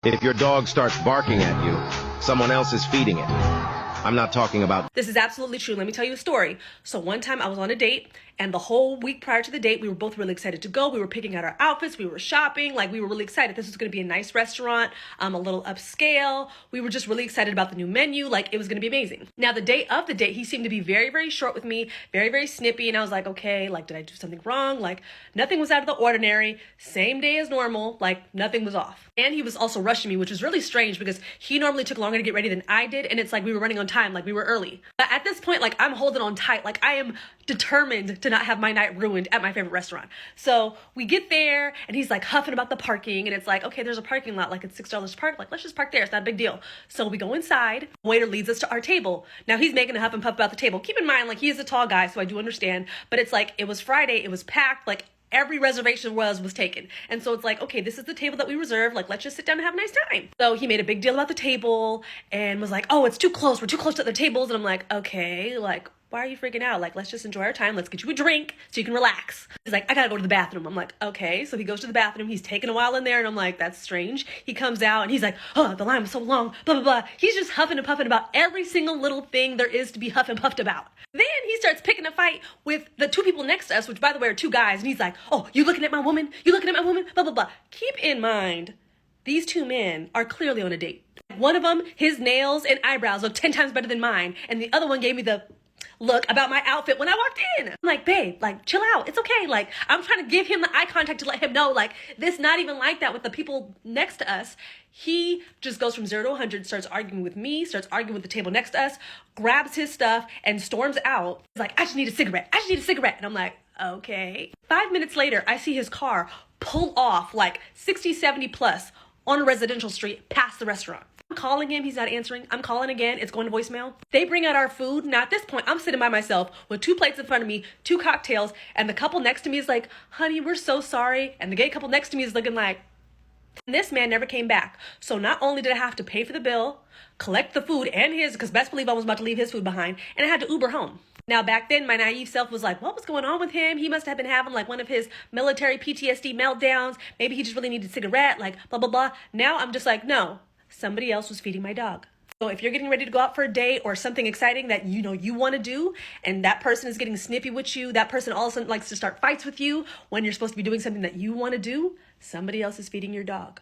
If your dog starts barking at you, someone else is feeding it. I'm not talking about... This is absolutely true. Let me tell you a story. So one time I was on a date, and the whole week prior to the date, we were both really excited to go. We were picking out our outfits. We were shopping. Like, we were really excited. This was going to be a nice restaurant, a little upscale. We were just really excited about the new menu. Like, it was going to be amazing. Now, the day of the date, he seemed to be very, very short with me, very, very snippy. And I was like, okay, like, did I do something wrong? Like, nothing was out of the ordinary. Same day as normal. Like, nothing was off. And he was also rushing me, which was really strange because he normally took longer to get ready than I did. And it's like we were running on time, like we were early. But at this point, like, I'm holding on tight. Like, I am determined to not have my night ruined at my favorite restaurant. So we get there and he's like huffing about the parking, and it's like, okay, there's a parking lot, like it's $6 to park. Like, let's just park there. It's not a big deal. So we go inside. Waiter leads us to our table. Now he's making a huff and puff about the table. Keep in mind, like, he is a tall guy, so I do understand. But it's like, it was Friday. It was packed. Like, every reservation was taken. And so it's like, okay, this is the table that we reserved. Like, let's just sit down and have a nice time. So he made a big deal about the table and was like, oh, it's too close. We're too close to the tables. And I'm like, okay, like, why are you freaking out? Like, let's just enjoy our time. Let's get you a drink so you can relax. He's like, I gotta go to the bathroom. I'm like, okay. So he goes to the bathroom. He's taking a while in there. And I'm like, that's strange. He comes out and he's like, oh, the line was so long, blah, blah, blah. He's just huffing and puffing about every single little thing there is to be huff and puffed about. Then he starts picking a fight with the two people next to us, which, by the way, are two guys. And he's like, oh, you looking at my woman? You looking at my woman? Blah, blah, blah. Keep in mind, these two men are clearly on a date. One of them, his nails and eyebrows look 10 times better than mine. And the other one gave me the look about my outfit when I walked in. I'm like, babe, like, chill out. It's okay. Like, I'm trying to give him the eye contact to let him know, like, this not even like that with the people next to us. He just goes from 0 to 100, starts arguing with me, starts arguing with the table next to us, grabs his stuff and storms out. He's like, I just need a cigarette. I just need a cigarette. And I'm like, okay. 5 minutes later, I see his car pull off like 60, 70 plus on a residential street past the restaurant. I'm calling him, he's not answering. I'm calling again, it's going to voicemail. They bring out our food. Now at this point, I'm sitting by myself with 2 plates in front of me, 2 cocktails, and the couple next to me is like, honey, we're so sorry. And the gay couple next to me is looking like, and this man never came back. So not only did I have to pay for the bill, collect the food and his, because best believe I was about to leave his food behind, and I had to Uber home. Now, back then, my naive self was like, what was going on with him? He must have been having like one of his military PTSD meltdowns. Maybe he just really needed a cigarette, like blah, blah, blah. Now I'm just like, no, somebody else was feeding my dog. So if you're getting ready to go out for a date or something exciting that you know you want to do, and that person is getting snippy with you, that person all of a sudden likes to start fights with you when you're supposed to be doing something that you want to do, somebody else is feeding your dog.